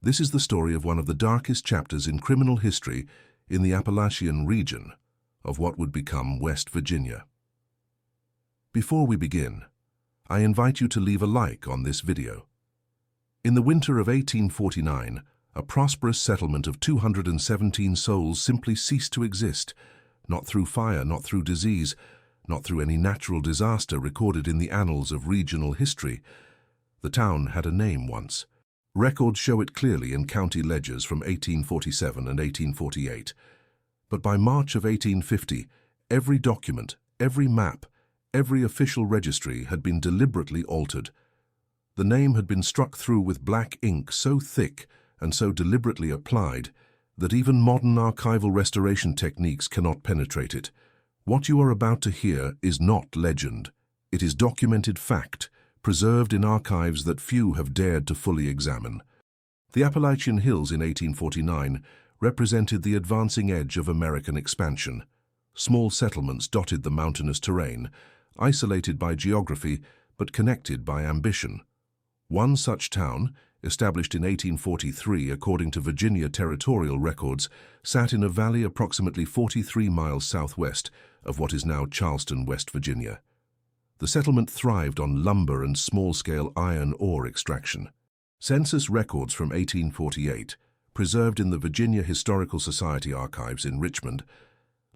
This is the story of one of the darkest chapters in criminal history in the Appalachian region of what would become West Virginia. Before we begin, I invite you to leave a like on this video. In the winter of 1849, a prosperous settlement of 217 souls simply ceased to exist, not through fire, not through disease, not through any natural disaster recorded in the annals of regional history. The town had a name once. Records show it clearly in county ledgers from 1847 and 1848. But by March of 1850, every document, every map, every official registry had been deliberately altered. The name had been struck through with black ink so thick and so deliberately applied that even modern archival restoration techniques cannot penetrate it. What you are about to hear is not legend. It is documented fact, preserved in archives that few have dared to fully examine. The Appalachian Hills in 1849 represented the advancing edge of American expansion. Small settlements dotted the mountainous terrain, isolated by geography but connected by ambition. One such town, established in 1843 according to Virginia territorial records, sat in a valley approximately 43 miles southwest of what is now Charleston, West Virginia. The settlement thrived on lumber and small-scale iron ore extraction. Census records from 1848, preserved in the Virginia Historical Society archives in Richmond,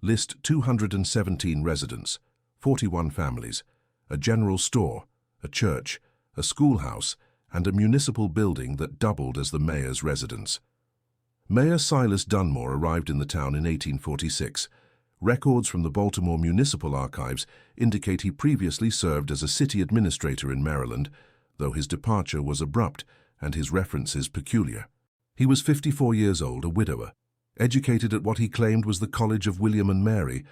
list 217 residents, 41 families, a general store, a church, a schoolhouse, and a municipal building that doubled as the mayor's residence. Mayor Silas Dunmore arrived in the town in 1846. Records from the Baltimore Municipal Archives indicate he previously served as a city administrator in Maryland, though his departure was abrupt and his references peculiar. He was 54 years old, a widower, educated at what he claimed was the College of William and Mary,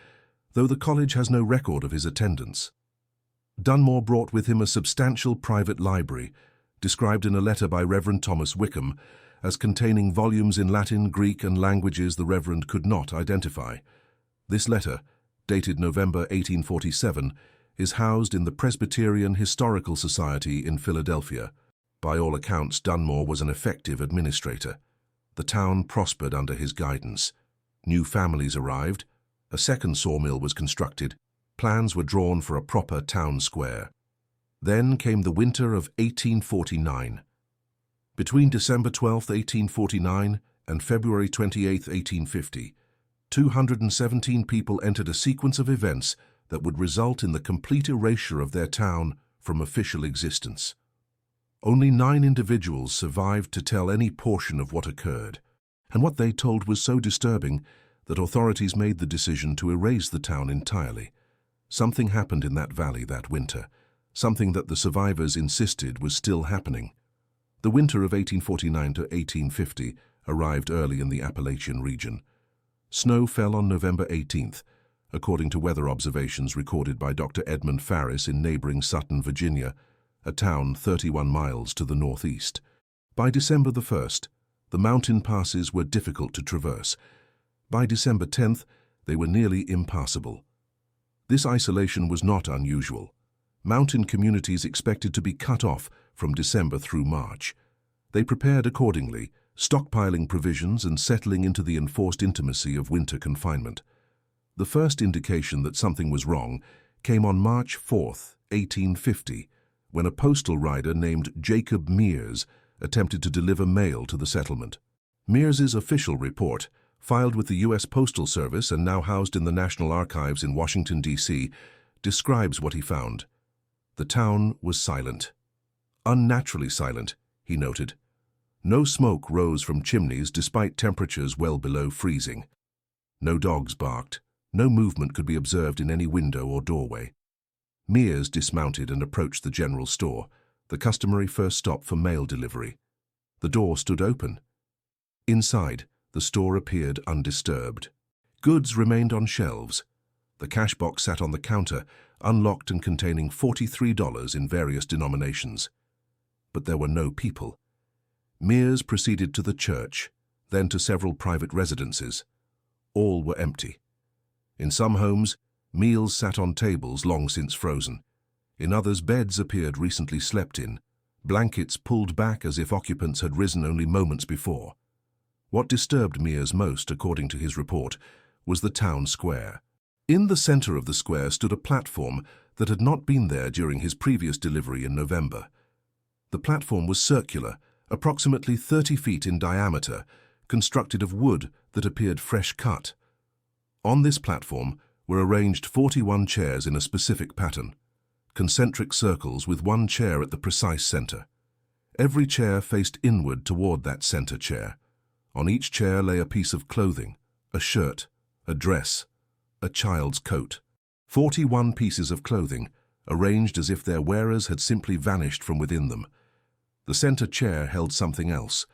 though the college has no record of his attendance. Dunmore brought with him a substantial private library, described in a letter by Reverend Thomas Wickham as containing volumes in Latin, Greek, and languages the Reverend could not identify. This letter, dated November 1847, is housed in the Presbyterian Historical Society in Philadelphia. By all accounts, Dunmore was an effective administrator. The town prospered under his guidance. New families arrived. A second sawmill was constructed. Plans were drawn for a proper town square. Then came the winter of 1849. Between December 12, 1849 and February 28, 1850, 217 people entered a sequence of events that would result in the complete erasure of their town from official existence. Only 9 individuals survived to tell any portion of what occurred, and what they told was so disturbing that authorities made the decision to erase the town entirely. Something happened in that valley that winter, something that the survivors insisted was still happening. The winter of 1849 to 1850 arrived early in the Appalachian region. Snow fell on November 18th, according to weather observations recorded by Dr. Edmund Farris in neighboring Sutton, Virginia, a town 31 miles to the northeast. By December the 1st, the mountain passes were difficult to traverse. By December 10th, they were nearly impassable. This isolation was not unusual. Mountain communities expected to be cut off from December through March. They prepared accordingly, stockpiling provisions and settling into the enforced intimacy of winter confinement. The first indication that something was wrong came on March 4, 1850, when a postal rider named Jacob Mears attempted to deliver mail to the settlement. Mears's official report, filed with the U.S. Postal Service and now housed in the National Archives in Washington, D.C., describes what he found. The town was silent. Unnaturally silent, he noted. No smoke rose from chimneys despite temperatures well below freezing. No dogs barked. No movement could be observed in any window or doorway. Mears dismounted and approached the general store, the customary first stop for mail delivery. The door stood open. Inside, the store appeared undisturbed. Goods remained on shelves. The cash box sat on the counter, unlocked and containing $43 in various denominations. But there were no people. Mears proceeded to the church, then to several private residences. All were empty. In some homes, meals sat on tables long since frozen. In others, beds appeared recently slept in, blankets pulled back as if occupants had risen only moments before. What disturbed Mears most, according to his report, was the town square. In the center of the square stood a platform that had not been there during his previous delivery in November. The platform was circular, approximately 30 feet in diameter, constructed of wood that appeared fresh cut. On this platform were arranged 41 chairs in a specific pattern, concentric circles with one chair at the precise center. Every chair faced inward toward that center chair. On each chair lay a piece of clothing, a shirt, a dress, a child's coat. 41 pieces of clothing, arranged as if their wearers had simply vanished from within them. The center chair held something else.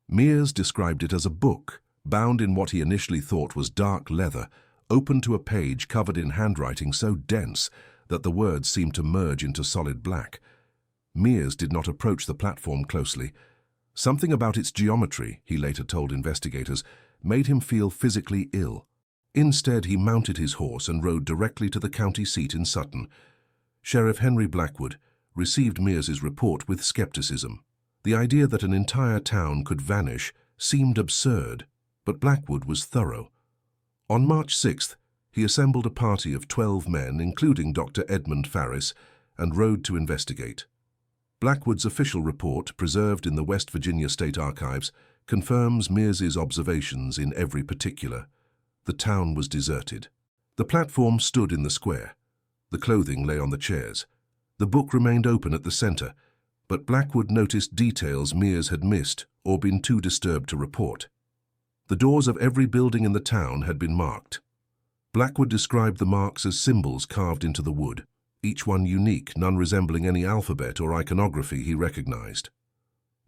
Mears described it as a book, bound in what he initially thought was dark leather, open to a page covered in handwriting so dense that the words seemed to merge into solid black. Mears did not approach the platform closely. Something about its geometry, he later told investigators, made him feel physically ill. Instead, he mounted his horse and rode directly to the county seat in Sutton. Sheriff Henry Blackwood received Mears's report with skepticism. The idea that an entire town could vanish seemed absurd, but Blackwood was thorough. On March 6th, he assembled a party of 12 men, including Dr. Edmund Farris, and rode to investigate. Blackwood's official report, preserved in the West Virginia State Archives, confirms Mears's observations in every particular. The town was deserted. The platform stood in the square. The clothing lay on the chairs. The book remained open at the center, but Blackwood noticed details Mears had missed or been too disturbed to report. The doors of every building in the town had been marked. Blackwood described the marks as symbols carved into the wood, each one unique, none resembling any alphabet or iconography he recognized.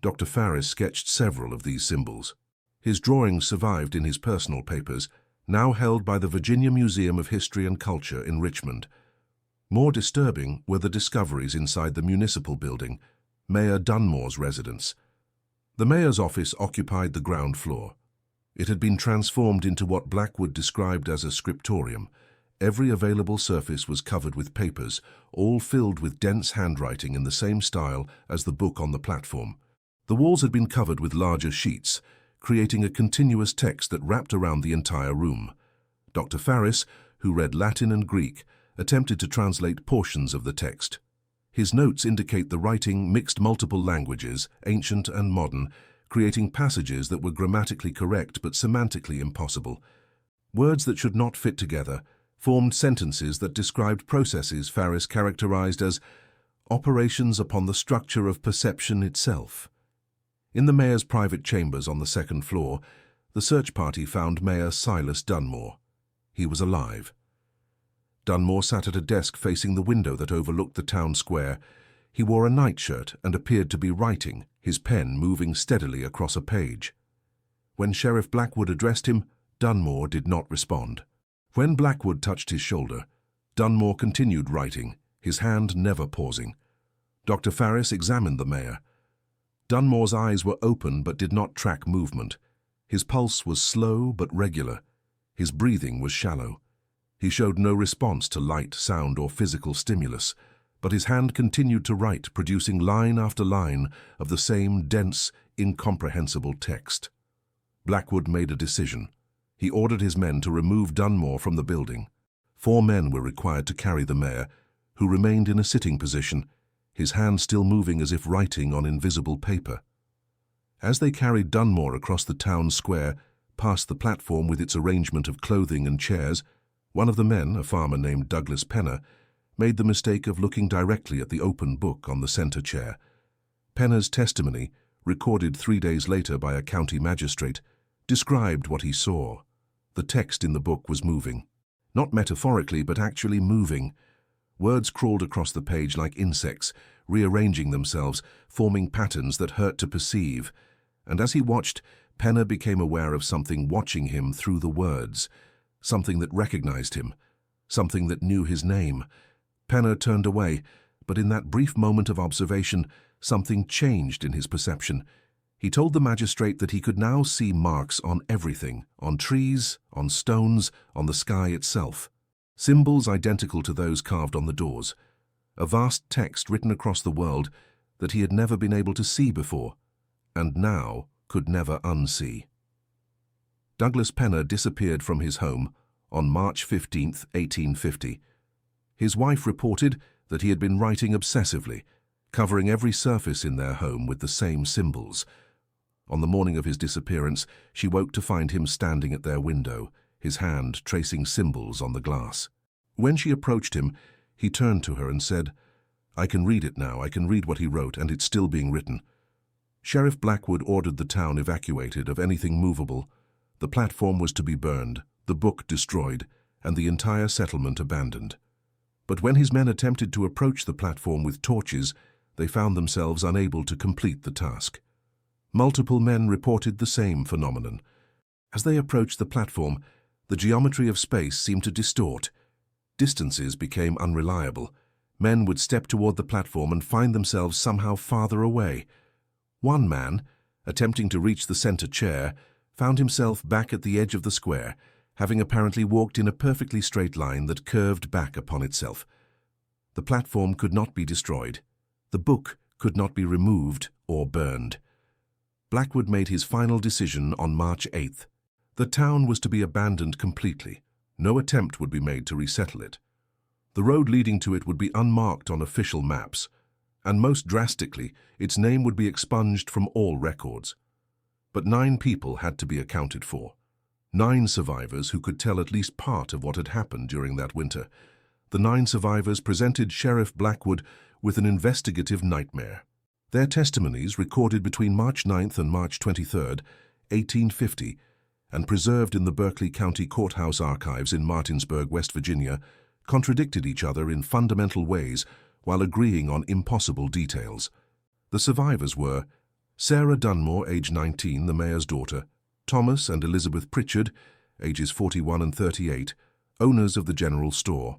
Dr. Farris sketched several of these symbols. His drawings survived in his personal papers, now held by the Virginia Museum of History and Culture in Richmond. More disturbing were the discoveries inside the municipal building, Mayor Dunmore's residence. The mayor's office occupied the ground floor. It had been transformed into what Blackwood described as a scriptorium. Every available surface was covered with papers, all filled with dense handwriting in the same style as the book on the platform. The walls had been covered with larger sheets, creating a continuous text that wrapped around the entire room. Dr. Farris, who read Latin and Greek, attempted to translate portions of the text. His notes indicate the writing mixed multiple languages, ancient and modern, creating passages that were grammatically correct but semantically impossible. Words that should not fit together formed sentences that described processes Farris characterized as operations upon the structure of perception itself. In the mayor's private chambers on the second floor, the search party found Mayor Silas Dunmore. He was alive. Dunmore sat at a desk facing the window that overlooked the town square. He wore a nightshirt and appeared to be writing, his pen moving steadily across a page. When Sheriff Blackwood addressed him, Dunmore did not respond. When Blackwood touched his shoulder, Dunmore continued writing, his hand never pausing. Dr. Farris examined the mayor. Dunmore's eyes were open but did not track movement. His pulse was slow but regular. His breathing was shallow. He showed no response to light, sound, or physical stimulus, but his hand continued to write, producing line after line of the same dense, incomprehensible text. Blackwood made a decision. He ordered his men to remove Dunmore from the building. 4 men were required to carry the mayor, who remained in a sitting position, his hand still moving as if writing on invisible paper. As they carried Dunmore across the town square, past the platform with its arrangement of clothing and chairs, one of the men, a farmer named Douglas Penner, made the mistake of looking directly at the open book on the center chair. Penner's testimony, recorded 3 days later by a county magistrate, described what he saw. The text in the book was moving. Not metaphorically, but actually moving. Words crawled across the page like insects, rearranging themselves, forming patterns that hurt to perceive. And as he watched, Penner became aware of something watching him through the words, something that recognized him, something that knew his name. Penner turned away, but in that brief moment of observation, something changed in his perception. He told the magistrate that he could now see marks on everything, on trees, on stones, on the sky itself. Symbols identical to those carved on the doors. A vast text written across the world that he had never been able to see before, and now could never unsee. Douglas Penner disappeared from his home on March 15, 1850. His wife reported that he had been writing obsessively, covering every surface in their home with the same symbols. On the morning of his disappearance, she woke to find him standing at their window, his hand tracing symbols on the glass. When she approached him, he turned to her and said, "I can read it now. I can read what he wrote, and it's still being written." Sheriff Blackwood ordered the town evacuated of anything movable. The platform was to be burned, the book destroyed, and the entire settlement abandoned. But when his men attempted to approach the platform with torches, they found themselves unable to complete the task. Multiple men reported the same phenomenon. As they approached the platform, the geometry of space seemed to distort. Distances became unreliable. Men would step toward the platform and find themselves somehow farther away. One man, attempting to reach the center chair, found himself back at the edge of the square, having apparently walked in a perfectly straight line that curved back upon itself. The platform could not be destroyed. The book could not be removed or burned. Blackwood made his final decision on March 8th. The town was to be abandoned completely. No attempt would be made to resettle it. The road leading to it would be unmarked on official maps, and most drastically, its name would be expunged from all records. But 9 people had to be accounted for. 9 survivors who could tell at least part of what had happened during that winter. The 9 survivors presented Sheriff Blackwood with an investigative nightmare. Their testimonies, recorded between March 9th and March 23rd, 1850, and preserved in the Berkeley County Courthouse archives in Martinsburg, West Virginia, contradicted each other in fundamental ways while agreeing on impossible details. The survivors were Sarah Dunmore, age 19, the mayor's daughter, Thomas and Elizabeth Pritchard, ages 41 and 38, owners of the general store,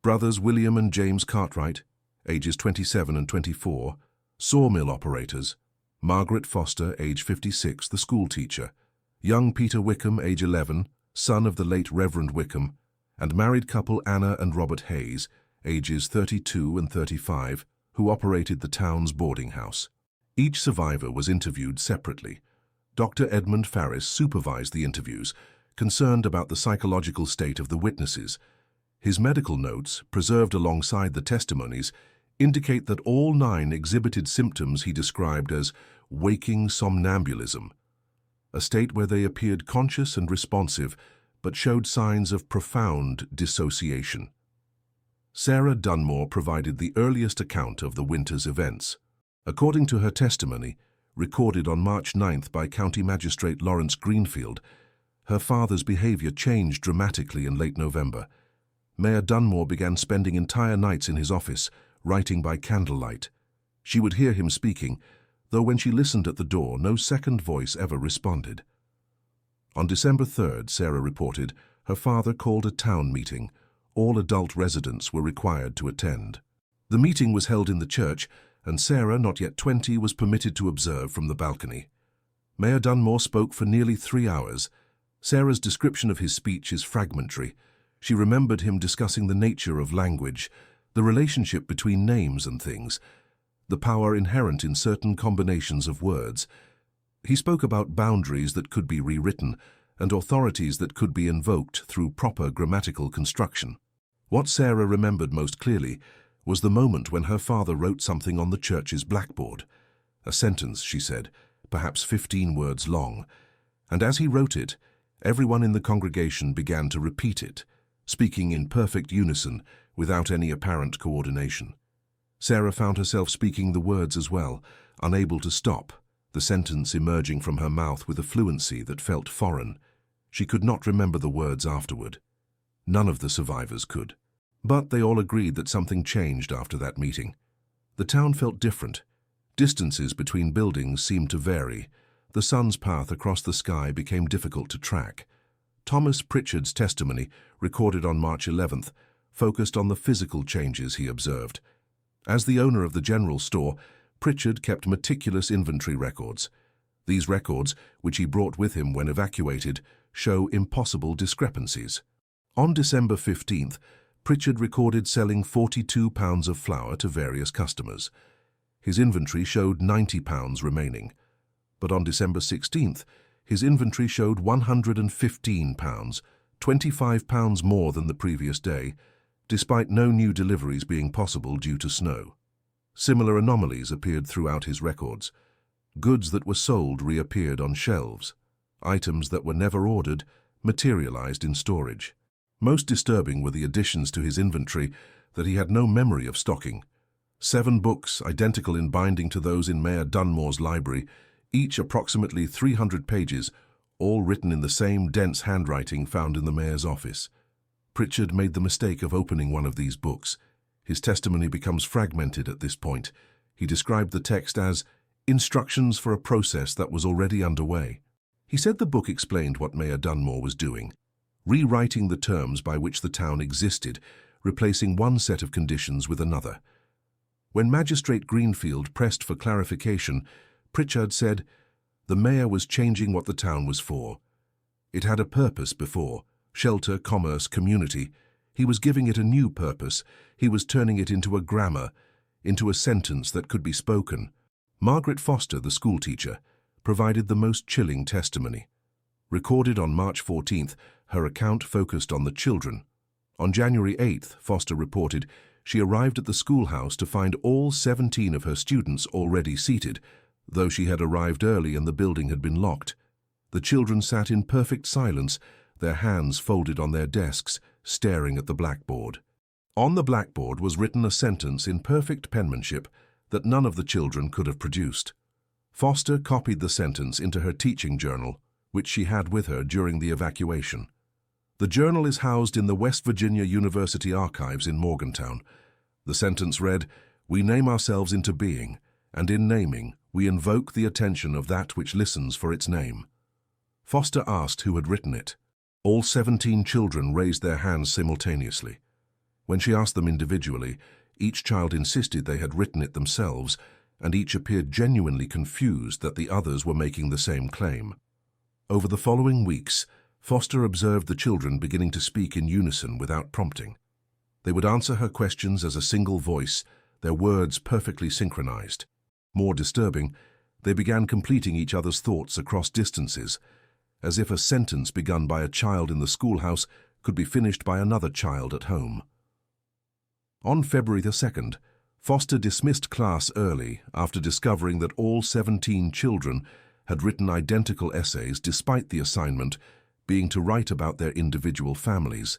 brothers William and James Cartwright, ages 27 and 24, sawmill operators, Margaret Foster, age 56, the school teacher, young Peter Wickham, age 11, son of the late Reverend Wickham, and married couple Anna and Robert Hayes, ages 32 and 35, who operated the town's boarding house. Each survivor was interviewed separately. Dr. Edmund Farris supervised the interviews, concerned about the psychological state of the witnesses. His medical notes, preserved alongside the testimonies, indicate that all 9 exhibited symptoms he described as waking somnambulism, a state where they appeared conscious and responsive, but showed signs of profound dissociation. Sarah Dunmore provided the earliest account of the winter's events. According to her testimony, recorded on March 9th by County Magistrate Lawrence Greenfield, her father's behavior changed dramatically in late November. Mayor Dunmore began spending entire nights in his office, writing by candlelight. She would hear him speaking, though when she listened at the door, no second voice ever responded. On December 3rd, Sarah reported, her father called a town meeting. All adult residents were required to attend. The meeting was held in the church, and Sarah, not yet 20, was permitted to observe from the balcony. Mayor Dunmore spoke for nearly 3 hours. Sarah's description of his speech is fragmentary. She remembered him discussing the nature of language, the relationship between names and things, the power inherent in certain combinations of words. He spoke about boundaries that could be rewritten and authorities that could be invoked through proper grammatical construction. What Sarah remembered most clearly was the moment when her father wrote something on the church's blackboard. A sentence, she said, perhaps 15 words long, and as he wrote it, everyone in the congregation began to repeat it, speaking in perfect unison without any apparent coordination. Sarah found herself speaking the words as well, unable to stop, the sentence emerging from her mouth with a fluency that felt foreign. She could not remember the words afterward. None of the survivors could. But they all agreed that something changed after that meeting. The town felt different. Distances between buildings seemed to vary. The sun's path across the sky became difficult to track. Thomas Pritchard's testimony, recorded on March 11th, focused on the physical changes he observed. As the owner of the general store, Pritchard kept meticulous inventory records. These records, which he brought with him when evacuated, show impossible discrepancies. On December 15th, Pritchard recorded selling 42 pounds of flour to various customers. His inventory showed £90 remaining, but on December 16th, his inventory showed £115, £25 more than the previous day, despite no new deliveries being possible due to snow. Similar anomalies appeared throughout his records. Goods that were sold reappeared on shelves. Items that were never ordered materialized in storage. Most disturbing were the additions to his inventory that he had no memory of stocking. 7 books, identical in binding to those in Mayor Dunmore's library, each approximately 300 pages, all written in the same dense handwriting found in the mayor's office. Pritchard made the mistake of opening one of these books. His testimony becomes fragmented at this point. He described the text as instructions for a process that was already underway. He said the book explained what Mayor Dunmore was doing, rewriting the terms by which the town existed, replacing one set of conditions with another. When Magistrate Greenfield pressed for clarification, Pritchard said, "The mayor was changing what the town was for. It had a purpose before, shelter, commerce, community. He was giving it a new purpose. He was turning it into a grammar, into a sentence that could be spoken." Margaret Foster, the schoolteacher, provided the most chilling testimony. Recorded on March 14th, her account focused on the children. On January 8th, Foster reported she arrived at the schoolhouse to find all 17 of her students already seated, though she had arrived early and the building had been locked. The children sat in perfect silence, their hands folded on their desks, staring at the blackboard. On the blackboard was written a sentence in perfect penmanship that none of the children could have produced. Foster copied the sentence into her teaching journal, which she had with her during the evacuation. The journal is housed in the West Virginia University Archives in Morgantown. The sentence read, "We name ourselves into being, and in naming, we invoke the attention of that which listens for its name." Foster asked who had written it. All 17 children raised their hands simultaneously. When she asked them individually, each child insisted they had written it themselves, and each appeared genuinely confused that the others were making the same claim. Over the following weeks, Foster observed the children beginning to speak in unison without prompting. They would answer her questions as a single voice, their words perfectly synchronized. More disturbing, they began completing each other's thoughts across distances, as if a sentence begun by a child in the schoolhouse could be finished by another child at home. On February the 2nd, Foster dismissed class early after discovering that all 17 children had written identical essays despite the assignment being to write about their individual families.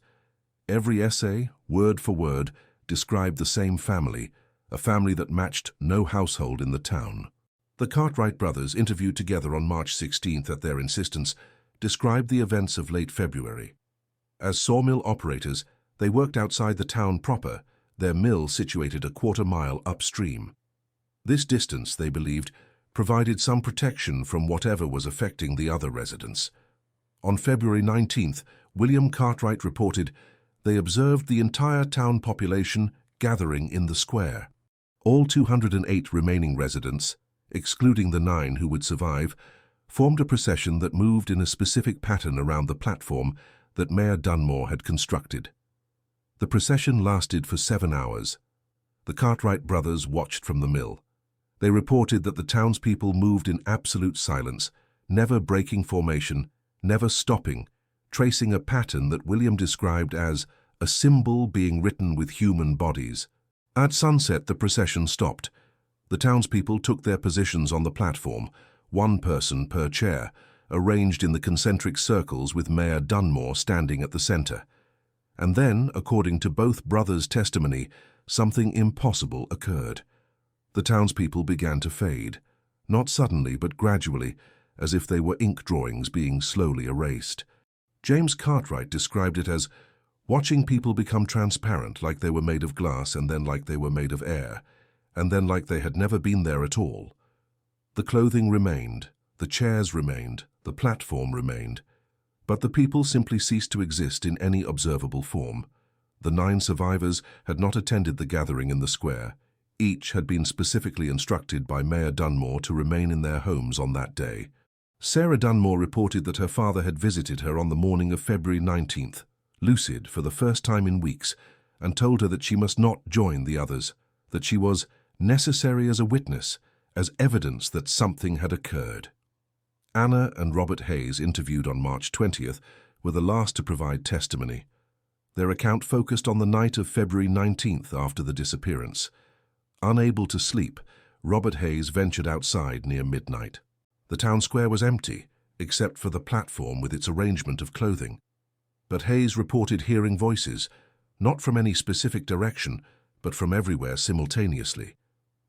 Every essay, word for word, described the same family, a family that matched no household in the town. The Cartwright brothers, interviewed together on March 16th at their insistence, described the events of late February. As sawmill operators, they worked outside the town proper, their mill situated a quarter-mile upstream. This distance, they believed, provided some protection from whatever was affecting the other residents. On February 19th, William Cartwright reported they observed the entire town population gathering in the square. All 208 remaining residents, excluding the 9 who would survive, formed a procession that moved in a specific pattern around the platform that Mayor Dunmore had constructed. The procession lasted for 7 hours. The Cartwright brothers watched from the mill. They reported that the townspeople moved in absolute silence, never breaking formation, never stopping, tracing a pattern that William described as a symbol being written with human bodies. At sunset, the procession stopped. The townspeople took their positions on the platform, 1 person per chair, arranged in the concentric circles with Mayor Dunmore standing at the center. And then, according to both brothers' testimony, something impossible occurred. The townspeople began to fade, not suddenly but gradually, as if they were ink drawings being slowly erased. James Cartwright described it as watching people become transparent, like they were made of glass, and then like they were made of air, and then like they had never been there at all. The clothing remained, the chairs remained, the platform remained, but the people simply ceased to exist in any observable form. The 9 survivors had not attended the gathering in the square. Each had been specifically instructed by Mayor Dunmore to remain in their homes on that day. Sarah Dunmore reported that her father had visited her on the morning of February 19th, lucid for the first time in weeks, and told her that she must not join the others, that she was necessary as a witness, as evidence that something had occurred. Anna and Robert Hayes, interviewed on March 20th, were the last to provide testimony. Their account focused on the night of February 19th after the disappearance. Unable to sleep, Robert Hayes ventured outside near midnight. The town square was empty, except for the platform with its arrangement of clothing. But Hayes reported hearing voices, not from any specific direction, but from everywhere simultaneously.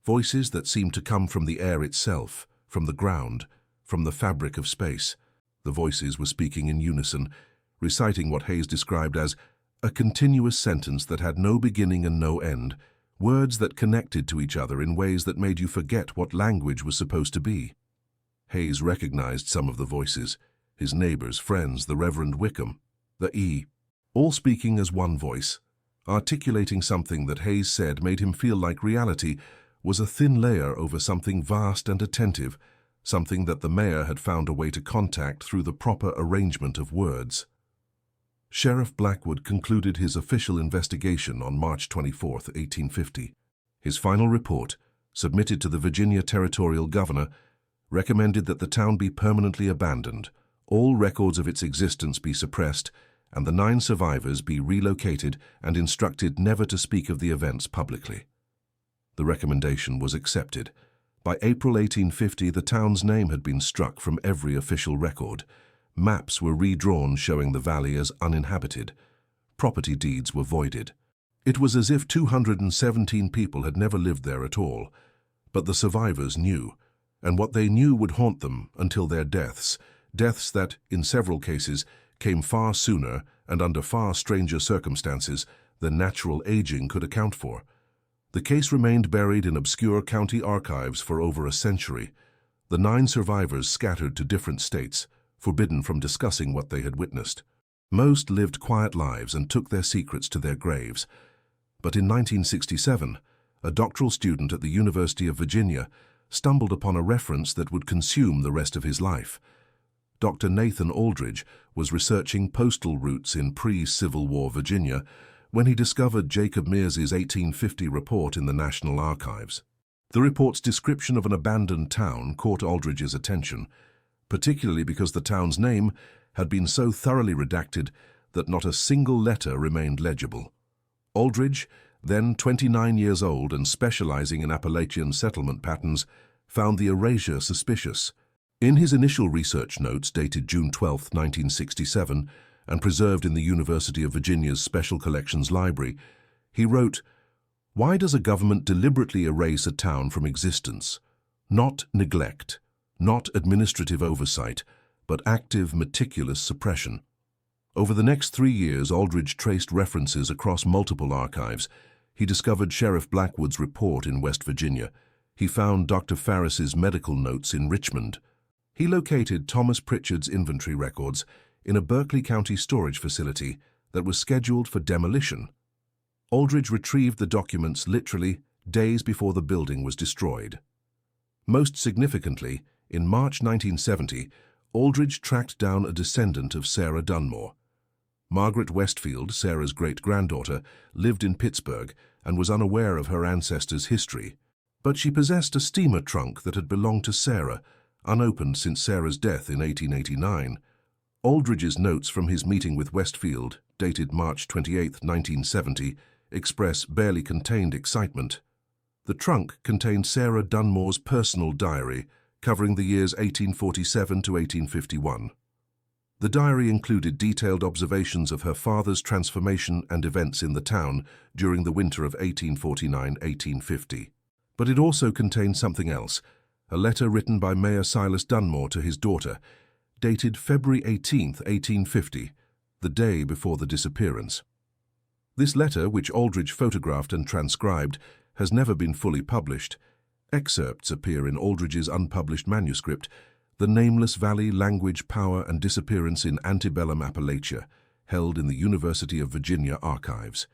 Voices that seemed to come from the air itself, from the ground, from the fabric of space. The voices were speaking in unison, reciting what Hayes described as a continuous sentence that had no beginning and no end, words that connected to each other in ways that made you forget what language was supposed to be. Hayes recognized some of the voices, his neighbors, friends, the Reverend Wickham, the E, all speaking as one voice, articulating something that Hayes said made him feel like reality was a thin layer over something vast and attentive, something that the mayor had found a way to contact through the proper arrangement of words. Sheriff Blackwood concluded his official investigation on March 24, 1850. His final report, submitted to the Virginia Territorial Governor, recommended that the town be permanently abandoned, all records of its existence be suppressed, and the 9 survivors be relocated and instructed never to speak of the events publicly. The recommendation was accepted. By April 1850, the town's name had been struck from every official record. Maps were redrawn showing the valley as uninhabited. Property deeds were voided. It was as if 217 people had never lived there at all. But the survivors knew, and what they knew would haunt them until their deaths, deaths that, in several cases, came far sooner and under far stranger circumstances than natural aging could account for. The case remained buried in obscure county archives for over a century. The 9 survivors scattered to different states, forbidden from discussing what they had witnessed. Most lived quiet lives and took their secrets to their graves. But in 1967, a doctoral student at the University of Virginia stumbled upon a reference that would consume the rest of his life. Dr. Nathan Aldridge was researching postal routes in pre-Civil War Virginia when he discovered Jacob Mears's 1850 report in the National Archives. The report's description of an abandoned town caught Aldridge's attention, particularly because the town's name had been so thoroughly redacted that not a single letter remained legible. Aldridge, then 29 years old and specializing in Appalachian settlement patterns, found the erasure suspicious. In his initial research notes dated June 12, 1967, and preserved in the University of Virginia's Special Collections Library, he wrote, "Why does a government deliberately erase a town from existence? Not neglect, not administrative oversight, but active, meticulous suppression." Over the next 3 years, Aldridge traced references across multiple archives. He discovered Sheriff Blackwood's report in West Virginia. He found Dr. Farris's medical notes in Richmond. He located Thomas Pritchard's inventory records in a Berkeley County storage facility that was scheduled for demolition. Aldridge retrieved the documents literally days before the building was destroyed. Most significantly, in March 1970, Aldridge tracked down a descendant of Sarah Dunmore. Margaret Westfield, Sarah's great-granddaughter, lived in Pittsburgh and was unaware of her ancestors' history. But she possessed a steamer trunk that had belonged to Sarah, unopened since Sarah's death in 1889. Aldridge's notes from his meeting with Westfield, dated March 28, 1970, express barely contained excitement. The trunk contained Sarah Dunmore's personal diary, covering the years 1847 to 1851. The diary included detailed observations of her father's transformation and events in the town during the winter of 1849-1850. But it also contained something else, a letter written by Mayor Silas Dunmore to his daughter, dated February 18, 1850, the day before the disappearance. This letter, which Aldridge photographed and transcribed, has never been fully published. Excerpts appear in Aldridge's unpublished manuscript, The Nameless Valley, Language, Power, and Disappearance in Antebellum Appalachia, held in the University of Virginia archives.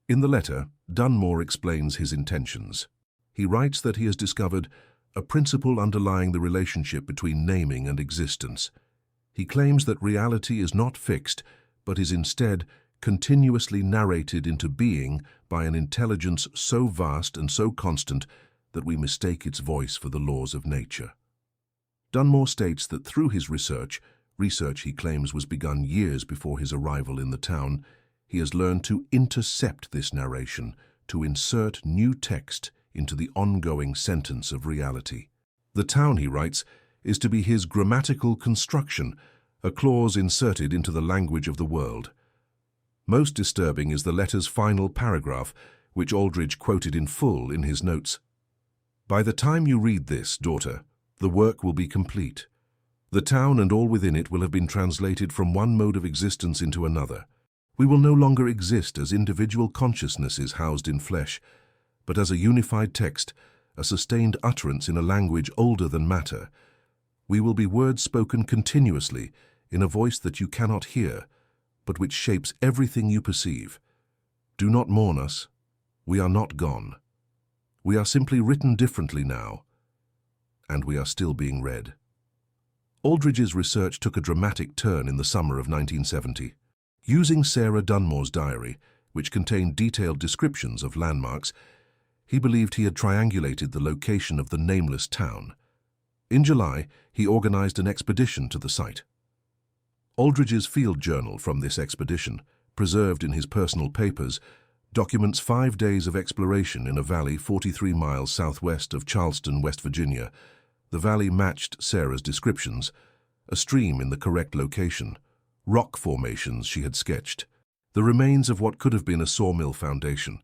In the letter, Dunmore explains his intentions. He writes that he has discovered a principle underlying the relationship between naming and existence. He claims that reality is not fixed, but is instead continuously narrated into being by an intelligence so vast and so constant that we mistake its voice for the laws of nature. Dunmore states that through his research he claims was begun years before his arrival in the town, he has learned to intercept this narration, to insert new text into the ongoing sentence of reality. The town, he writes, is to be his grammatical construction, a clause inserted into the language of the world. Most disturbing is the letter's final paragraph, which Aldridge quoted in full in his notes. "By the time you read this, daughter, the work will be complete. The town and all within it will have been translated from one mode of existence into another. We will no longer exist as individual consciousnesses housed in flesh, but as a unified text, a sustained utterance in a language older than matter. We will be words spoken continuously in a voice that you cannot hear, but which shapes everything you perceive. Do not mourn us. We are not gone. We are simply written differently now, and we are still being read." Aldridge's research took a dramatic turn in the summer of 1970. Using Sarah Dunmore's diary, which contained detailed descriptions of landmarks, he believed he had triangulated the location of the nameless town. In July, he organized an expedition to the site. Aldridge's field journal from this expedition, preserved in his personal papers, documents 5 days of exploration in a valley 43 miles southwest of Charleston, West Virginia. The valley matched Sarah's descriptions: a stream in the correct location, rock formations she had sketched, the remains of what could have been a sawmill foundation.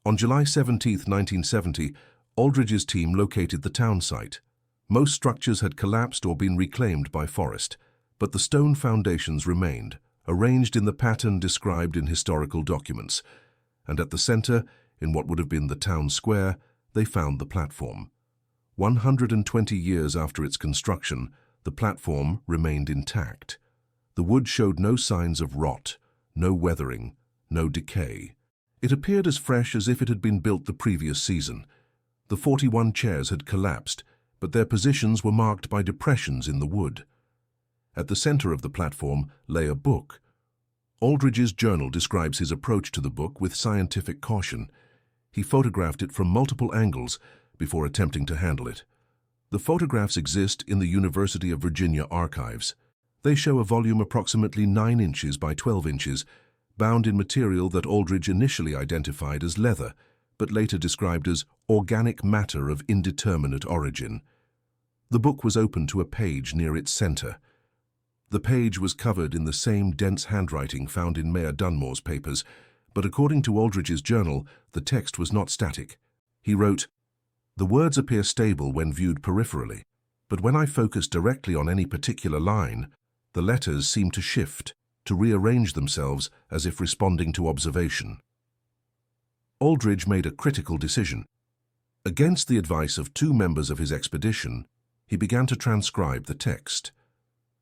On July 17, 1970, Aldridge's team located the town site. Most structures had collapsed or been reclaimed by forest, but the stone foundations remained, arranged in the pattern described in historical documents, and at the center, in what would have been the town square, they found the platform. 120 years after its construction, the platform remained intact. The wood showed no signs of rot, no weathering, no decay. It appeared as fresh as if it had been built the previous season. The 41 chairs had collapsed, but their positions were marked by depressions in the wood. At the center of the platform lay a book. Aldridge's journal describes his approach to the book with scientific caution. He photographed it from multiple angles before attempting to handle it. The photographs exist in the University of Virginia archives. They show a volume approximately 9 inches by 12 inches, bound in material that Aldridge initially identified as leather, but later described as organic matter of indeterminate origin. The book was open to a page near its center. The page was covered in the same dense handwriting found in Mayor Dunmore's papers, but according to Aldridge's journal, the text was not static. He wrote, "The words appear stable when viewed peripherally, but when I focus directly on any particular line, the letters seem to shift, to rearrange themselves as if responding to observation." Aldridge made a critical decision. Against the advice of 2 members of his expedition, he began to transcribe the text.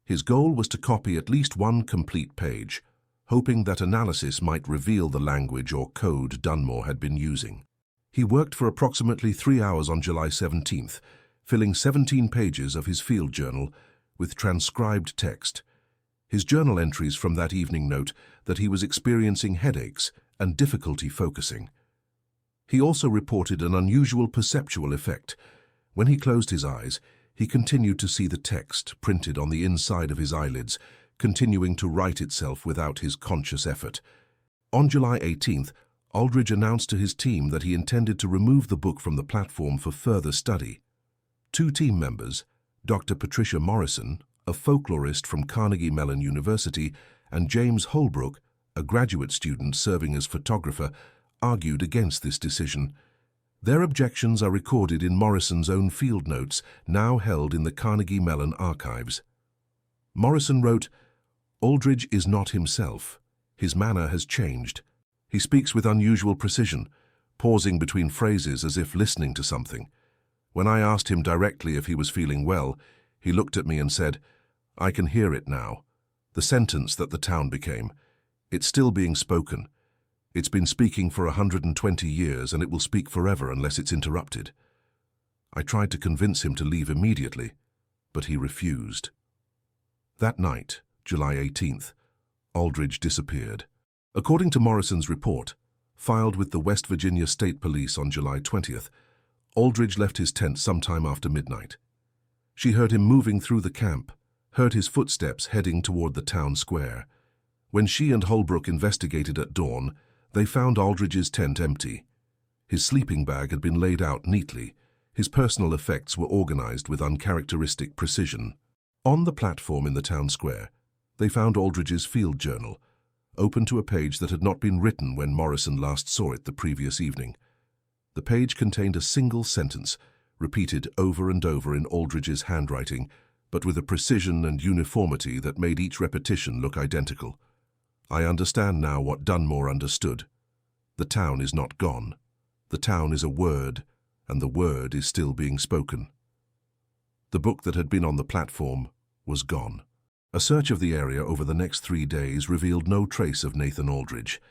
His goal was to copy at least 1 complete page, hoping that analysis might reveal the language or code Dunmore had been using. He worked for approximately 3 hours on July 17th, filling 17 pages of his field journal with transcribed text. His journal entries from that evening note that he was experiencing headaches and difficulty focusing. He also reported an unusual perceptual effect. When he closed his eyes, he continued to see the text printed on the inside of his eyelids, continuing to write itself without his conscious effort. On July 18th, Aldridge announced to his team that he intended to remove the book from the platform for further study. 2 team members, Dr. Patricia Morrison, a folklorist from Carnegie Mellon University, and James Holbrook, a graduate student serving as photographer, argued against this decision. Their objections are recorded in Morrison's own field notes, now held in the Carnegie Mellon archives. Morrison wrote, "Aldridge is not himself. His manner has changed. He speaks with unusual precision, pausing between phrases as if listening to something. When I asked him directly if he was feeling well, he looked at me and said, 'I can hear it now. The sentence that the town became. It's still being spoken. It's been speaking for 120 years, and it will speak forever unless it's interrupted.' I tried to convince him to leave immediately, but he refused." That night, July 18th, Aldridge disappeared. According to Morrison's report, filed with the West Virginia State Police on July 20th, Aldridge left his tent sometime after midnight. She heard him moving through the camp, heard his footsteps heading toward the town square. When she and Holbrook investigated at dawn, they found Aldridge's tent empty. His sleeping bag had been laid out neatly. His personal effects were organized with uncharacteristic precision. On the platform in the town square, they found Aldridge's field journal, open to a page that had not been written when Morrison last saw it the previous evening. The page contained a single sentence, repeated over and over in Aldridge's handwriting, but with a precision and uniformity that made each repetition look identical. "I understand now what Dunmore understood. The town is not gone. The town is a word, and the word is still being spoken." The book that had been on the platform was gone. A search of the area over the next 3 days revealed no trace of Nathan Aldridge.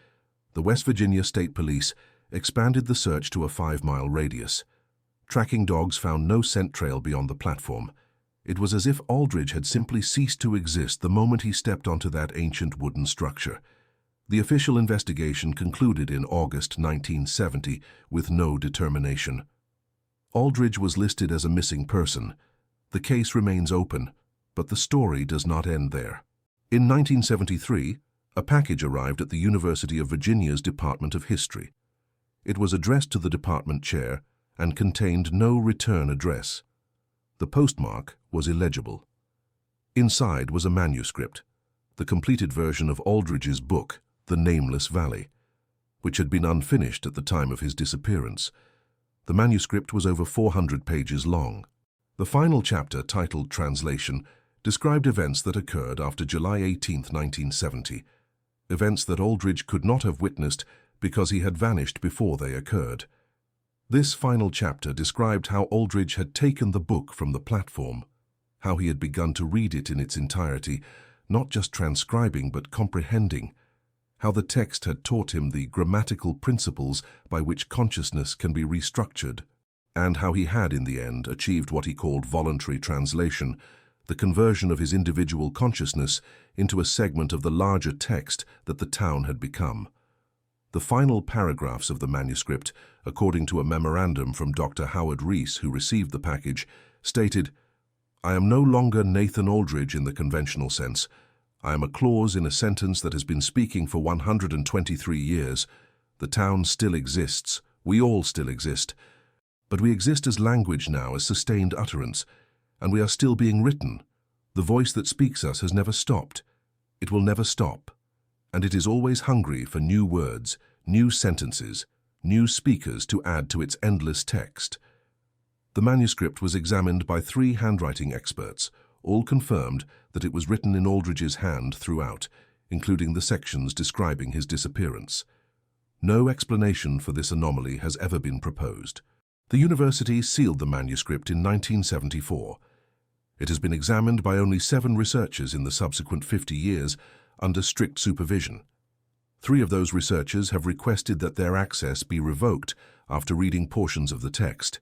The West Virginia State Police expanded the search to a 5-mile radius. Tracking dogs found no scent trail beyond the platform. It was as if Aldridge had simply ceased to exist the moment he stepped onto that ancient wooden structure. The official investigation concluded in August 1970 with no determination. Aldridge was listed as a missing person. The case remains open, but the story does not end there. In 1973, a package arrived at the University of Virginia's Department of History. It was addressed to the department chair and contained no return address. The postmark was illegible. Inside was a manuscript, the completed version of Aldridge's book, The Nameless Valley, which had been unfinished at the time of his disappearance. The manuscript was over 400 pages long. The final chapter, titled Translation, described events that occurred after July 18, 1970, events that Aldridge could not have witnessed because he had vanished before they occurred. This final chapter described how Aldridge had taken the book from the platform, how he had begun to read it in its entirety, not just transcribing but comprehending, how the text had taught him the grammatical principles by which consciousness can be restructured, and how he had, in the end, achieved what he called voluntary translation, the conversion of his individual consciousness into a segment of the larger text that the town had become. The final paragraphs of the manuscript, according to a memorandum from Dr. Howard Reese, who received the package, stated, "I am no longer Nathan Aldridge in the conventional sense. I am a clause in a sentence that has been speaking for 123 years. The town still exists. We all still exist. But we exist as language now, as sustained utterance, and we are still being written. The voice that speaks us has never stopped. It will never stop. And it is always hungry for new words, new sentences, new speakers to add to its endless text." The manuscript was examined by 3 handwriting experts. All confirmed that it was written in Aldridge's hand throughout, including the sections describing his disappearance. No explanation for this anomaly has ever been proposed. The university sealed the manuscript in 1974. It has been examined by only 7 researchers in the subsequent 50 years under strict supervision. 3 of those researchers have requested that their access be revoked after reading portions of the text.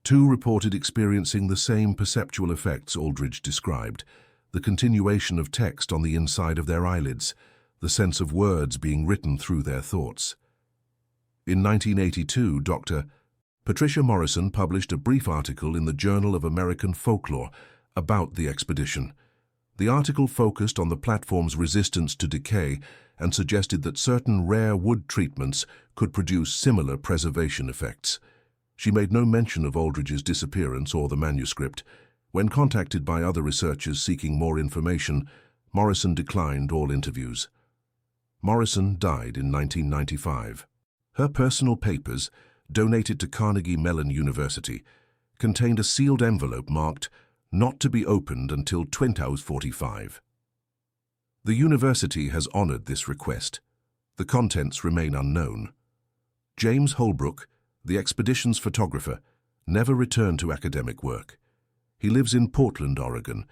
2 reported experiencing the same perceptual effects Aldridge described, the continuation of text on the inside of their eyelids, the sense of words being written through their thoughts. In 1982, Dr. Patricia Morrison published a brief article in the Journal of American Folklore about the expedition. The article focused on the platform's resistance to decay and suggested that certain rare wood treatments could produce similar preservation effects. She made no mention of Aldridge's disappearance or the manuscript. When contacted by other researchers seeking more information, Morrison declined all interviews. Morrison died in 1995. Her personal papers, donated to Carnegie Mellon University, contained a sealed envelope marked "Not to be opened until 2045." The university has honored this request. The contents remain unknown. James Holbrook, the expedition's photographer, never returned to academic work. He lives in Portland, Oregon,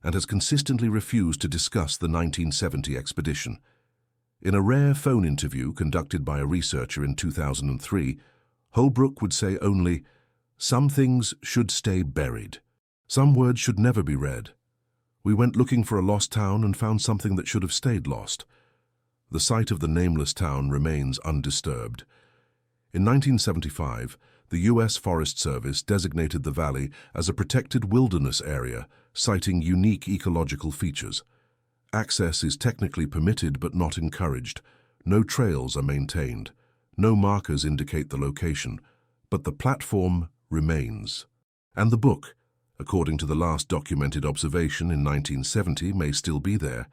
and has consistently refused to discuss the 1970 expedition. In a rare phone interview conducted by a researcher in 2003, Holbrook would say only, "Some things should stay buried. Some words should never be read. We went looking for a lost town and found something that should have stayed lost. The site of the nameless town remains undisturbed. In 1975, the U.S. Forest Service designated the valley as a protected wilderness area, citing unique ecological features. Access is technically permitted but not encouraged. No trails are maintained. No markers indicate the location, but the platform remains. And the book, according to the last documented observation in 1970, may still be there,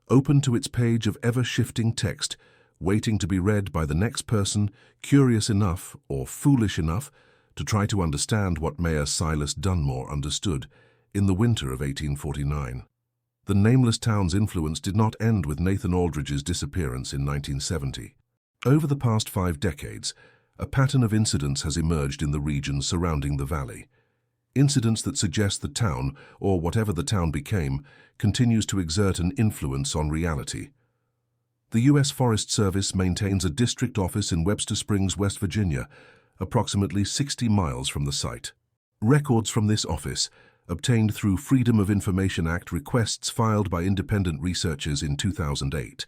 open to its page of ever-shifting text, waiting to be read by the next person curious enough or foolish enough to try to understand what Mayor Silas Dunmore understood in the winter of 1849. The nameless town's influence did not end with Nathan Aldridge's disappearance in 1970. Over the past 5 decades, a pattern of incidents has emerged in the region surrounding the valley. Incidents that suggest the town, or whatever the town became, continues to exert an influence on reality. The U.S. Forest Service maintains a district office in Webster Springs, West Virginia, approximately 60 miles from the site. Records from this office, obtained through Freedom of Information Act requests filed by independent researchers in 2008,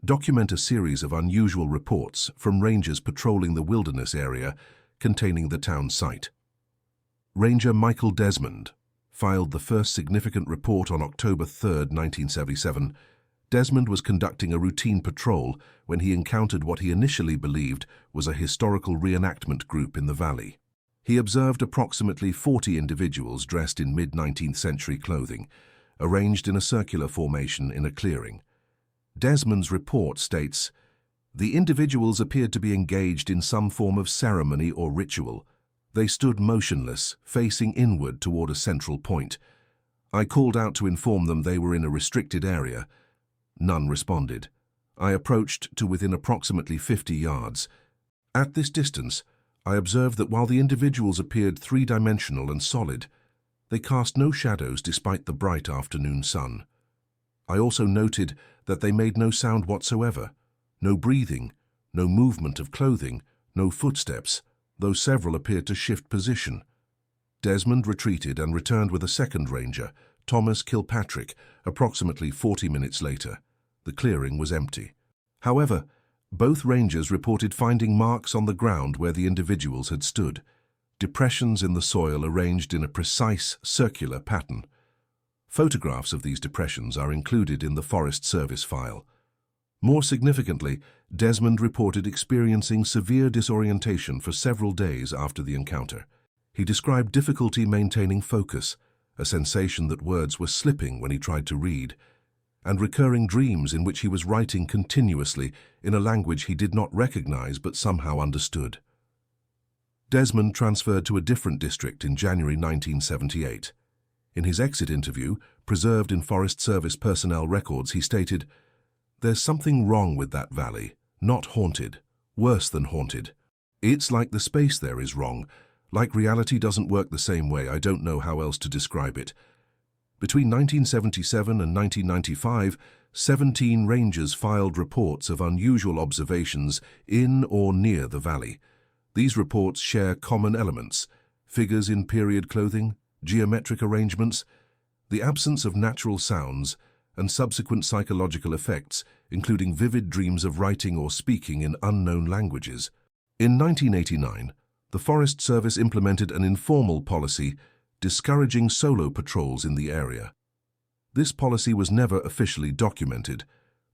document a series of unusual reports from rangers patrolling the wilderness area containing the town site. Ranger Michael Desmond filed the first significant report on October 3, 1977. Desmond was conducting a routine patrol when he encountered what he initially believed was a historical reenactment group in the valley. He observed approximately 40 individuals dressed in mid-19th century clothing, arranged in a circular formation in a clearing. Desmond's report states, "The individuals appeared to be engaged in some form of ceremony or ritual. They stood motionless, facing inward toward a central point. I called out to inform them they were in a restricted area. None responded. I approached to within approximately 50 yards. At this distance, I observed that while the individuals appeared three-dimensional and solid, they cast no shadows despite the bright afternoon sun. I also noted that they made no sound whatsoever, no breathing, no movement of clothing, no footsteps, though several appeared to shift position." Desmond retreated and returned with a second ranger, Thomas Kilpatrick, approximately 40 minutes later. The clearing was empty. However, both rangers reported finding marks on the ground where the individuals had stood, depressions in the soil arranged in a precise circular pattern. Photographs of these depressions are included in the Forest Service file. More significantly, Desmond reported experiencing severe disorientation for several days after the encounter. He described difficulty maintaining focus, a sensation that words were slipping when he tried to read, and recurring dreams in which he was writing continuously in a language he did not recognize but somehow understood. Desmond transferred to a different district in January 1978. In his exit interview, preserved in Forest Service personnel records, he stated, "There's something wrong with that valley, not haunted, worse than haunted. It's like the space there is wrong, like reality doesn't work the same way. I don't know how else to describe it." Between 1977 and 1995, 17 rangers filed reports of unusual observations in or near the valley. These reports share common elements: figures in period clothing, geometric arrangements, the absence of natural sounds, and subsequent psychological effects, including vivid dreams of writing or speaking in unknown languages. In 1989, the Forest Service implemented an informal policy discouraging solo patrols in the area. This policy was never officially documented,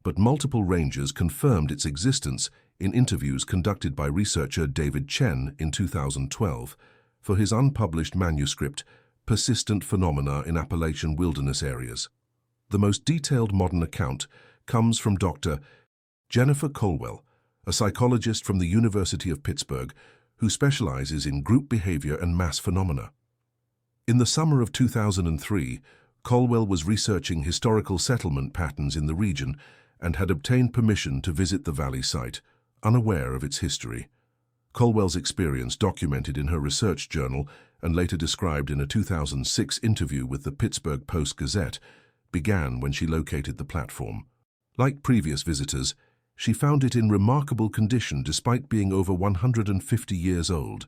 but multiple rangers confirmed its existence in interviews conducted by researcher David Chen in 2012 for his unpublished manuscript, Persistent Phenomena in Appalachian Wilderness Areas. The most detailed modern account comes from Dr. Jennifer Colwell, a psychologist from the University of Pittsburgh who specializes in group behavior and mass phenomena. In the summer of 2003, Colwell was researching historical settlement patterns in the region and had obtained permission to visit the valley site, unaware of its history. Colwell's experience, documented in her research journal and later described in a 2006 interview with the Pittsburgh Post-Gazette, began when she located the platform. Like previous visitors, she found it in remarkable condition despite being over 150 years old.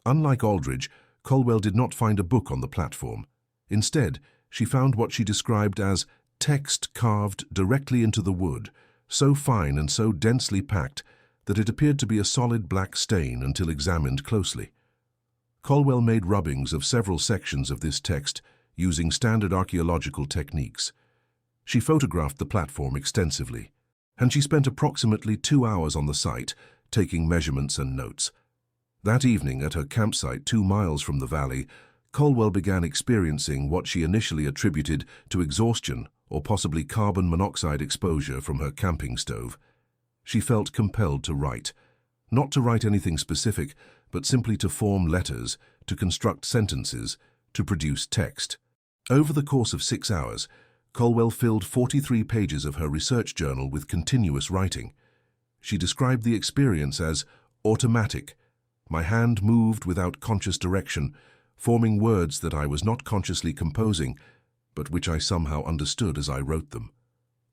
Unlike Aldridge, Colwell did not find a book on the platform. Instead, she found what she described as text carved directly into the wood, so fine and so densely packed that it appeared to be a solid black stain until examined closely. Colwell made rubbings of several sections of this text using standard archaeological techniques. She photographed the platform extensively, and she spent approximately 2 hours on the site, taking measurements and notes. That evening, at her campsite 2 miles from the valley, Colwell began experiencing what she initially attributed to exhaustion or possibly carbon monoxide exposure from her camping stove. She felt compelled to write. Not to write anything specific, but simply to form letters, to construct sentences, to produce text. Over the course of 6 hours, Colwell filled 43 pages of her research journal with continuous writing. She described the experience as automatic. My hand moved without conscious direction, forming words that I was not consciously composing, but which I somehow understood as I wrote them.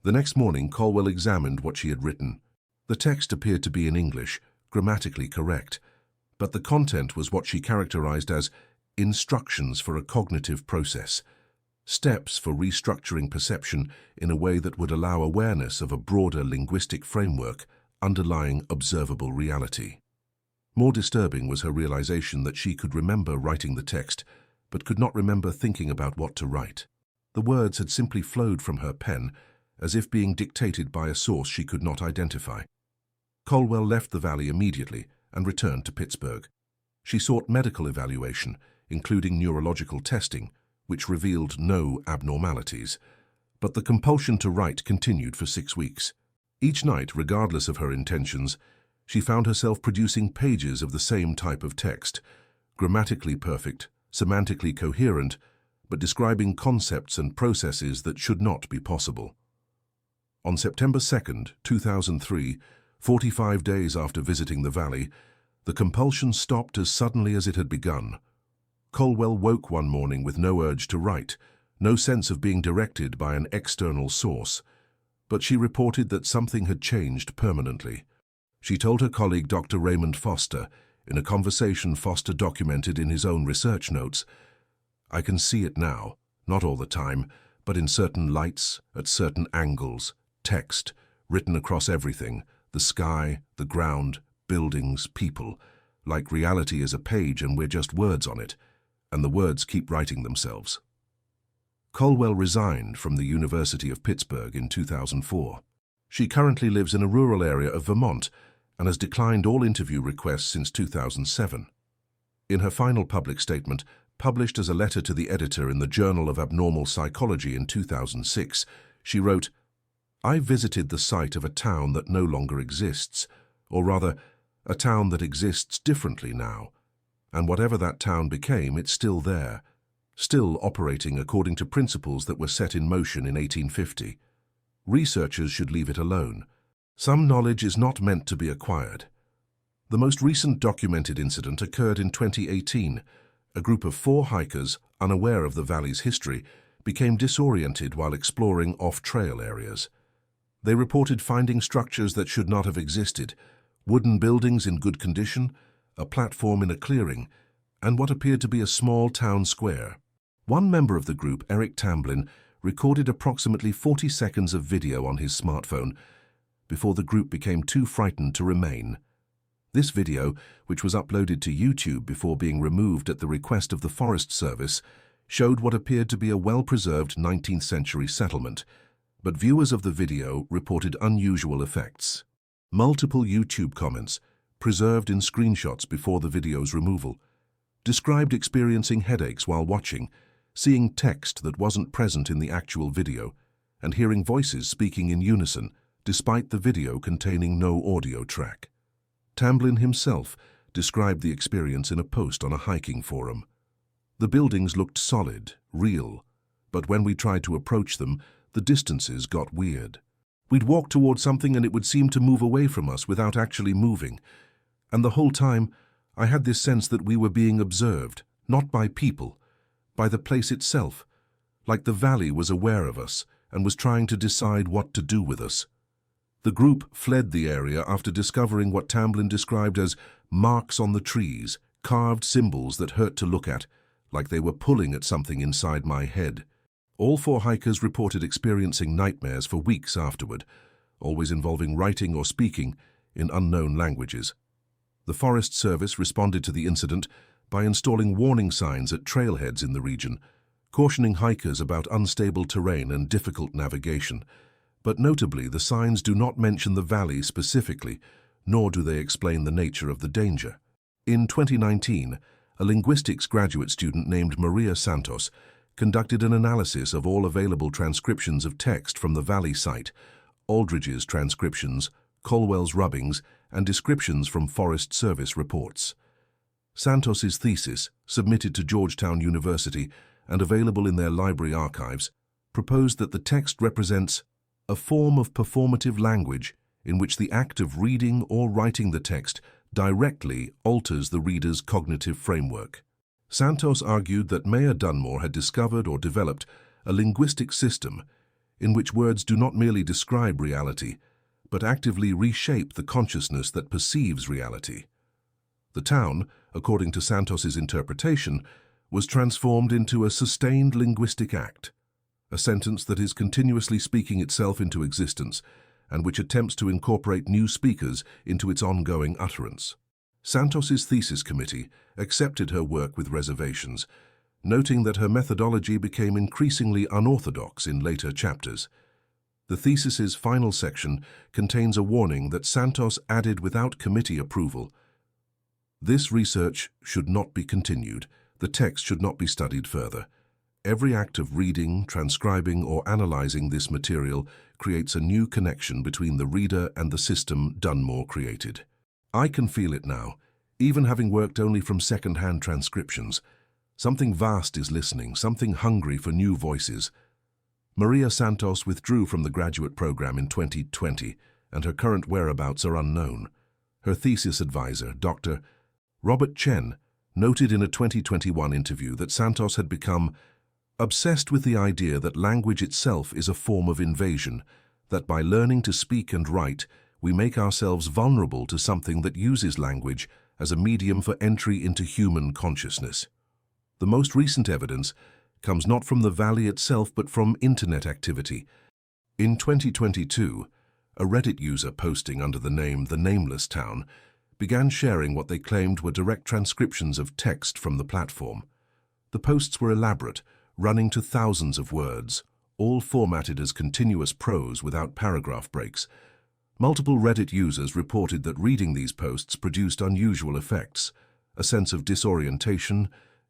The next morning, Colwell examined what she had written. The text appeared to be in English, grammatically correct, but the content was what she characterized as instructions for a cognitive process, steps for restructuring perception in a way that would allow awareness of a broader linguistic framework underlying observable reality. More disturbing was her realization that she could remember writing the text, but could not remember thinking about what to write. The words had simply flowed from her pen, as if being dictated by a source she could not identify. Colwell left the valley immediately and returned to Pittsburgh. She sought medical evaluation, including neurological testing, which revealed no abnormalities. But the compulsion to write continued for 6 weeks. Each night, regardless of her intentions, she found herself producing pages of the same type of text, grammatically perfect, semantically coherent, but describing concepts and processes that should not be possible. On September 2nd, 2003, 45 days after visiting the valley, the compulsion stopped as suddenly as it had begun. Colwell woke one morning with no urge to write, no sense of being directed by an external source, but she reported that something had changed permanently. She told her colleague Dr. Raymond Foster, in a conversation Foster documented in his own research notes, "I can see it now, not all the time, but in certain lights, at certain angles, text, written across everything, the sky, the ground, buildings, people, like reality is a page and we're just words on it, and the words keep writing themselves." Colwell resigned from the University of Pittsburgh in 2004. She currently lives in a rural area of Vermont and has declined all interview requests since 2007. In her final public statement, published as a letter to the editor in the Journal of Abnormal Psychology in 2006, she wrote, "I visited the site of a town that no longer exists, or rather, a town that exists differently now, and whatever that town became, it's still there, still operating according to principles that were set in motion in 1850. Researchers should leave it alone. Some knowledge is not meant to be acquired." The most recent documented incident occurred in 2018. A group of 4 hikers, unaware of the valley's history, became disoriented while exploring off-trail areas. They reported finding structures that should not have existed, wooden buildings in good condition, a platform in a clearing, and what appeared to be a small town square. One member of the group, Eric Tamblyn, recorded approximately 40 seconds of video on his smartphone before the group became too frightened to remain. This video, which was uploaded to YouTube before being removed at the request of the Forest Service, showed what appeared to be a well-preserved 19th century settlement, but viewers of the video reported unusual effects. Multiple YouTube comments, preserved in screenshots before the video's removal, described experiencing headaches while watching, seeing text that wasn't present in the actual video, and hearing voices speaking in unison, despite the video containing no audio track. Tamblyn himself described the experience in a post on a hiking forum. "The buildings looked solid, real, but when we tried to approach them, the distances got weird. We'd walk toward something and it would seem to move away from us without actually moving. And the whole time, I had this sense that we were being observed, not by people, by the place itself, like the valley was aware of us and was trying to decide what to do with us." The group fled the area after discovering what Tamblyn described as marks on the trees, carved symbols that hurt to look at, like they were pulling at something inside my head. All 4 hikers reported experiencing nightmares for weeks afterward, always involving writing or speaking, in unknown languages. The Forest Service responded to the incident by installing warning signs at trailheads in the region, cautioning hikers about unstable terrain and difficult navigation. But notably, the signs do not mention the valley specifically, nor do they explain the nature of the danger. In 2019, a linguistics graduate student named Maria Santos conducted an analysis of all available transcriptions of text from the valley site, Aldridge's transcriptions, Colwell's rubbings, and descriptions from Forest Service reports. Santos's thesis, submitted to Georgetown University and available in their library archives, proposed that the text represents a form of performative language in which the act of reading or writing the text directly alters the reader's cognitive framework. Santos argued that Mayor Dunmore had discovered or developed a linguistic system in which words do not merely describe reality, but actively reshape the consciousness that perceives reality. The town, according to Santos's interpretation, was transformed into a sustained linguistic act, a sentence that is continuously speaking itself into existence and which attempts to incorporate new speakers into its ongoing utterance. Santos's thesis committee accepted her work with reservations, noting that her methodology became increasingly unorthodox in later chapters. The thesis's final section contains a warning that Santos added without committee approval. This research should not be continued. The text should not be studied further. Every act of reading, transcribing, or analyzing this material creates a new connection between the reader and the system Dunmore created. I can feel it now, even having worked only from second-hand transcriptions. Something vast is listening, something hungry for new voices. Maria Santos withdrew from the graduate program in 2020, and her current whereabouts are unknown. Her thesis advisor, Dr. Robert Chen, noted in a 2021 interview that Santos had become obsessed with the idea that language itself is a form of invasion, that by learning to speak and write, we make ourselves vulnerable to something that uses language as a medium for entry into human consciousness. The most recent evidence comes not from the valley itself but from internet activity. In 2022, a Reddit user posting under the name The Nameless Town began sharing what they claimed were direct transcriptions of text from the platform. The posts were elaborate, running to thousands of words, all formatted as continuous prose without paragraph breaks. Multiple Reddit users reported that reading these posts produced unusual effects, a sense of disorientation,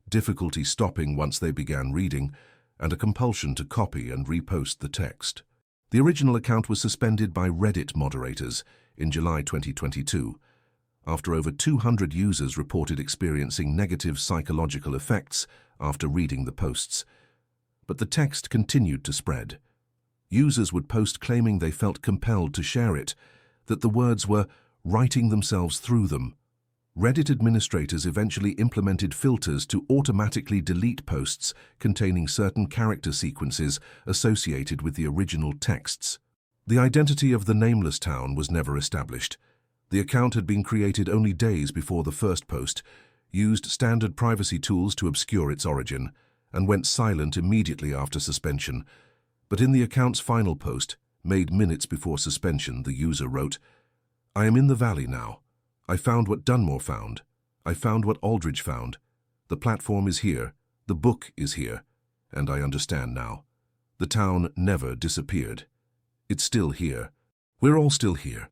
difficulty stopping once they began reading, and a compulsion to copy and repost the text. The original account was suspended by Reddit moderators in July 2022, after over 200 users reported experiencing negative psychological effects after reading the posts. But the text continued to spread. Users would post claiming they felt compelled to share it, that the words were writing themselves through them. Reddit administrators eventually implemented filters to automatically delete posts containing certain character sequences associated with the original texts. The identity of the Nameless Town was never established. The account had been created only days before the first post, used standard privacy tools to obscure its origin, and went silent immediately after suspension. But in the account's final post, made minutes before suspension, the user wrote, "I am in the valley now. I found what Dunmore found. I found what Aldridge found. The platform is here. The book is here. And I understand now. The town never disappeared. It's still here. We're all still here.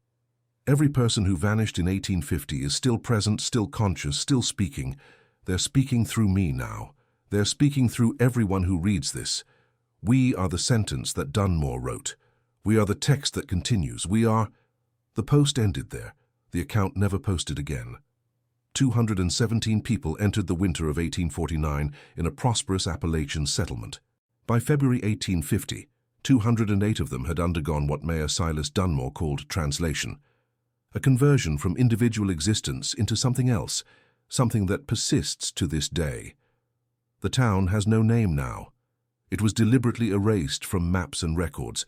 Every person who vanished in 1850 is still present, still conscious, still speaking. They're speaking through me now. They're speaking through everyone who reads this. We are the sentence that Dunmore wrote. We are the text that continues. We are..." The post ended there. The account never posted again. 217 people entered the winter of 1849 in a prosperous Appalachian settlement. By February 1850, 208 of them had undergone what Mayor Silas Dunmore called translation, a conversion from individual existence into something else, something that persists to this day. The town has no name now. It was deliberately erased from maps and records,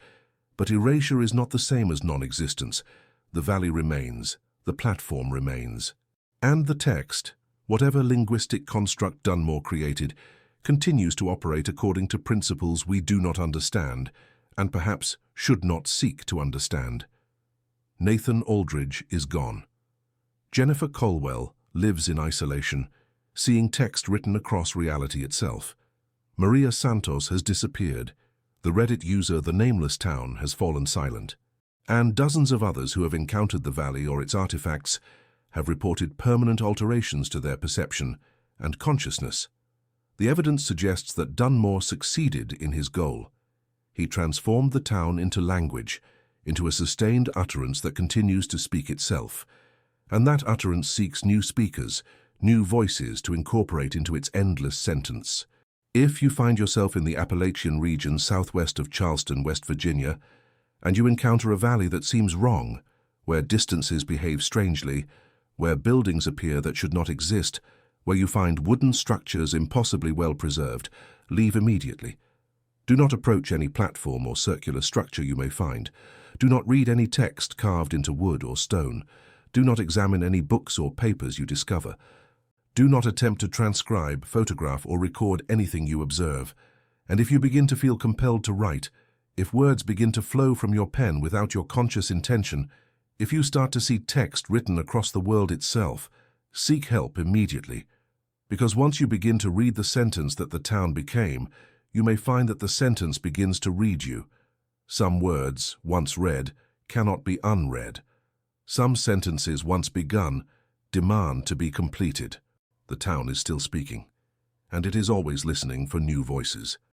but erasure is not the same as non-existence. The valley remains, the platform remains. And the text, whatever linguistic construct Dunmore created, continues to operate according to principles we do not understand, and perhaps should not seek to understand. Nathan Aldridge is gone. Jennifer Colwell lives in isolation, seeing text written across reality itself. Maria Santos has disappeared. The Reddit user The Nameless Town has fallen silent. And dozens of others who have encountered the valley or its artifacts have reported permanent alterations to their perception and consciousness. The evidence suggests that Dunmore succeeded in his goal. He transformed the town into language, into a sustained utterance that continues to speak itself. And that utterance seeks new speakers, new voices to incorporate into its endless sentence. If you find yourself in the Appalachian region southwest of Charleston, West Virginia, and you encounter a valley that seems wrong, where distances behave strangely, where buildings appear that should not exist, where you find wooden structures impossibly well preserved, leave immediately. Do not approach any platform or circular structure you may find. Do not read any text carved into wood or stone. Do not examine any books or papers you discover. Do not attempt to transcribe, photograph, or record anything you observe. And if you begin to feel compelled to write, if words begin to flow from your pen without your conscious intention, if you start to see text written across the world itself, seek help immediately. Because once you begin to read the sentence that the town became, you may find that the sentence begins to read you. Some words, once read, cannot be unread. Some sentences, once begun, demand to be completed. The town is still speaking, and it is always listening for new voices.